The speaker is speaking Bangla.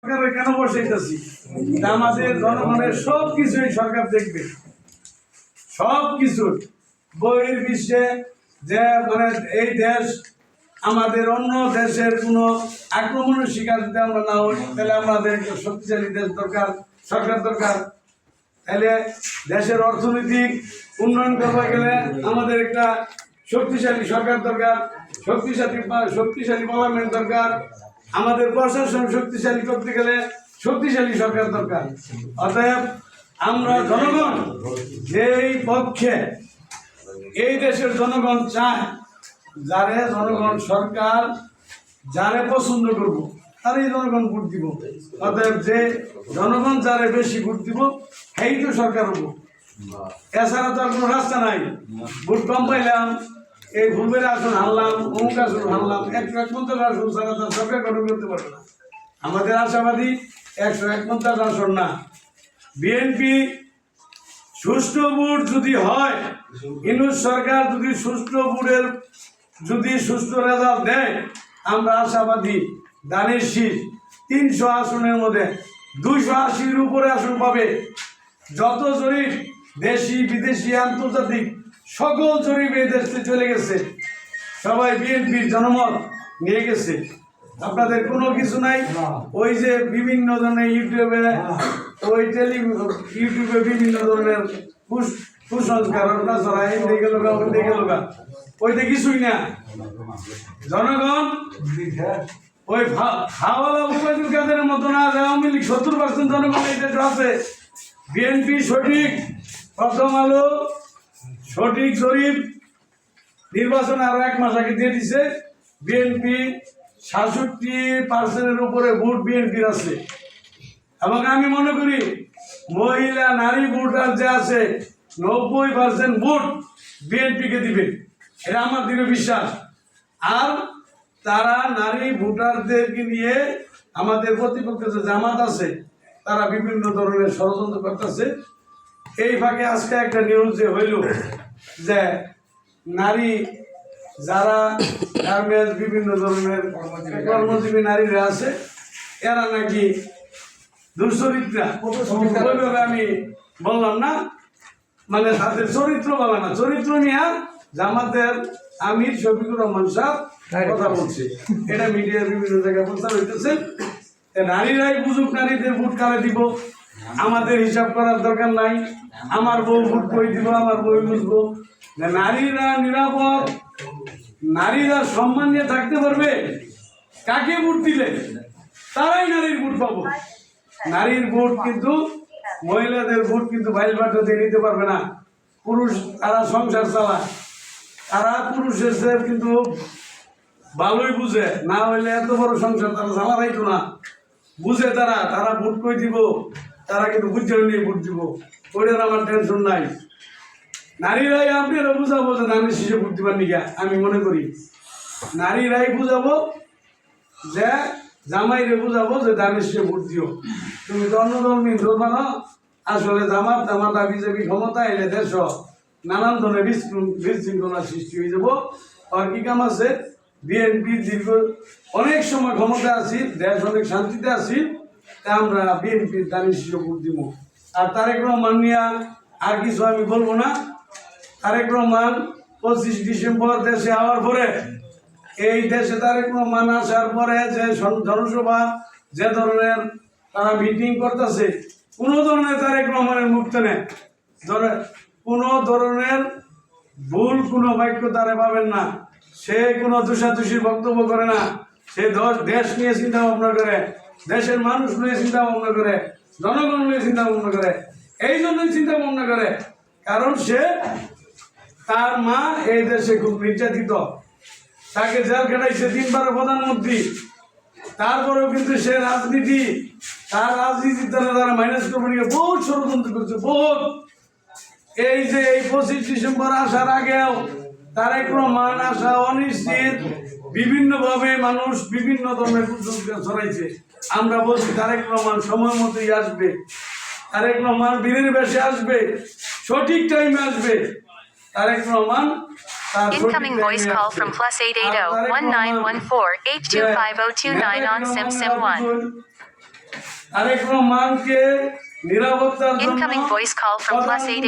সরকারের কেন বসাইতেছি? আমাদের জনগণের সব কিছুই সরকার দেখবে, সব কিছু বহির বিশ্বে যে মানে এই দেশ আমাদের অন্য দেশের কোনো আক্রমণের শিকার যদি আমরা না হই, তাহলে আমাদের একটা শক্তিশালী দেশ দরকার, সরকার দরকার। তাহলে দেশের অর্থনৈতিক উন্নয়ন করতে গেলে আমাদের একটা শক্তিশালী সরকার দরকার, শক্তিশালী পার্লামেন্ট দরকার। আমাদের প্রশাসন শক্তিশালী করতে গেলে শক্তিশালী সরকার দরকার। অতএব আমরা জনগণ যেই পক্ষে, এই দেশের জনগণ চায় যারে জনগণ সরকার যারে পছন্দ করব তারই জনগণ ভোট দিব। অতএব যে জনগণ যারে বেশি ভোট দিব সেই তো সরকার হবো। এছাড়া তো আর কোনো রাস্তা নাই। ভোট কম পাইলাম, এই ভুলবের আসন হারলাম, অমুক আসন হারলাম, 151 আসন ছাড়া তার সরকার গঠন করতে পারবে না। আমাদের আশাবাদী 151 আসন না। বিএনপি সুষ্ঠু ভোট যদি হয়, ইউনূস সরকার যদি সুষ্ঠু ভোটের যদি সুষ্ঠু রেজাল্ট দেয়, আমরা আশাবাদী দানের শীষ 300 আসনের মধ্যে 280-র উপরে আসন পাবে। যত জরিপ দেশি বিদেশি আন্তর্জাতিক সকল জরিপ এই দেশে চলে গেছে, সবাই বিএনপির জনমত নিয়ে গেছে। আপনাদের কোনো কিছু নাই। ওই যে বিভিন্ন ধরনের ইউটিউবে বিভিন্ন ধরনের কুসংস্কার ওইটা কিছুই না। জনগণ ওই হাওয়ালা উপায়ুল কাদের মতো না। আওয়ামী লীগ 70% জনগণ এই দেশে আছে। বিএনপি সঠিক, প্রথম আলো সঠিক জরিপ নির্বাচন আরো 1 মাস আগে দিয়ে দিছে। বিএনপি 66% উপরে ভোট বিএনপির আছে। এবং আমি মনে করি মহিলা নারী ভোটার যে আছে 90% ভোট বিএনপিকে দিবে, এটা আমার দৃঢ় বিশ্বাস। আর তারা নারী ভোটারদেরকে নিয়ে আমাদের প্রতিপক্ষ যে জামাত আছে তারা বিভিন্ন ধরনের ষড়যন্ত্র করতেছে। এই ফাঁকে আজকে একটা নিউজ যে হইল যে নারী যারা গার্মেন্টস বিভিন্ন ধরনের কর্মজীবী নারীরা আছে, এরা নাকি দুশ্চরিত্রা। আমি বললাম না, মানে তাদের চরিত্র বলা না, চরিত্র নিয়ে জামাতের আমির শফিকুর রহমান সাহেব কথা বলছে। এটা মিডিয়ার বিভিন্ন জায়গায় প্রচার হইতেছে। নারীরাই বুঝুক নারীদের ভোট কারে দিব, আমাদের হিসাব করার দরকার নাই। আমার বউ ভোট করে দিব, আমার বউ বুঝবো। নারীরা নিরাপদ, নারীরা সম্মান নিয়ে থাকতে পারবে, কাকে ভোট দিলে তারাই নারীর ভোট পাবো। নারীর ভোট কিন্তু মহিলাদের ভোট কিন্তু বাইল বাটা দিয়ে নিতে পারবে না। পুরুষ তারা সংসার চালায়, তারা পুরুষের কিন্তু ভালোই বুঝে, না হইলে এত বড় সংসার তারা চালাইতো না। বুঝে তারা, তারা ভোট করে দিব, তারা কিন্তু বুঝে নিয়ে ভোট দিব। ওইটার আমার টেনশন নাই। নারীরাই আপনারা বুঝাবো যে নারী শিশু ভোট দিবার নিকা। আমি মনে করি নারীরাই বুঝাবো যে জামাইরে বুঝাবো যে দানের শিশু ভোট দিও। তুমি তো অন্য ধর্মী ধরবা না। আসলে জামাতা বিজেপি ক্ষমতা এলে দেশ নানান ধরনের বিশৃঙ্খলার সৃষ্টি হয়ে যাবো। আর কি কাম আছে? বিএনপি দীর্ঘ অনেক সময় ক্ষমতা আছি, দেশ অনেক শান্তিতে আছি, তা আমরা বিএনপির দানের শিশু ভোট দিব। আর তারেক রহমান নিয়ে আর কিছু আমি বলবো না। তারেক রহমান 25 ডিসেম্বর দেশে আওয়ার পরে, এই দেশে তারেক রহমান আসার পরে যে জনসভা যে ধরনের তারা মিটিং করতেছে, কোনো ধরনের তারেক রহমানের মুক্ত নেই। কোনো ধরনের ভুল কোনো বাক্য তারা পাবেন না। সে কোনো দোষাদোষীর বক্তব্য করে না। সে দেশ নিয়ে চিন্তা ভাবনা করে, দেশের মানুষ নিয়ে চিন্তা ভাবনা করে, জনগণ নিয়ে চিন্তা ভাবনা করে। এই জন্যই চিন্তা ভাবনা করে কারণ সে, তার মা এই দেশে খুব নির্যাতিত, তাকে জেল খেটাইছে 3 বার প্রধানমন্ত্রী। তারপরেও কিন্তু সে রাজনীতি, তার রাজনীতির দ্বারা তারা মাইনাস কোম্পানিকে বহুত ষড়যন্ত্র করছে, বহুত। এই যে এই 25 ডিসেম্বর আসার আগেও তারেক রহমান আসা অনিশ্চিত, বিভিন্ন ভাবে মানুষ বিভিন্ন ধরনের কুসংস্কার ছড়াইছে। আমরা বলছি তারেক রহমান সময় মতোই আসবে, তারেক রহমান বীরের বেশে আসবে, সঠিক টাইমে আসবে। Tarique Rahman Incoming voice call from +880 1914 825029 on SIM 1. Tarique রহমানকে নিরাপত্তার জন্য Incoming voice call from +88.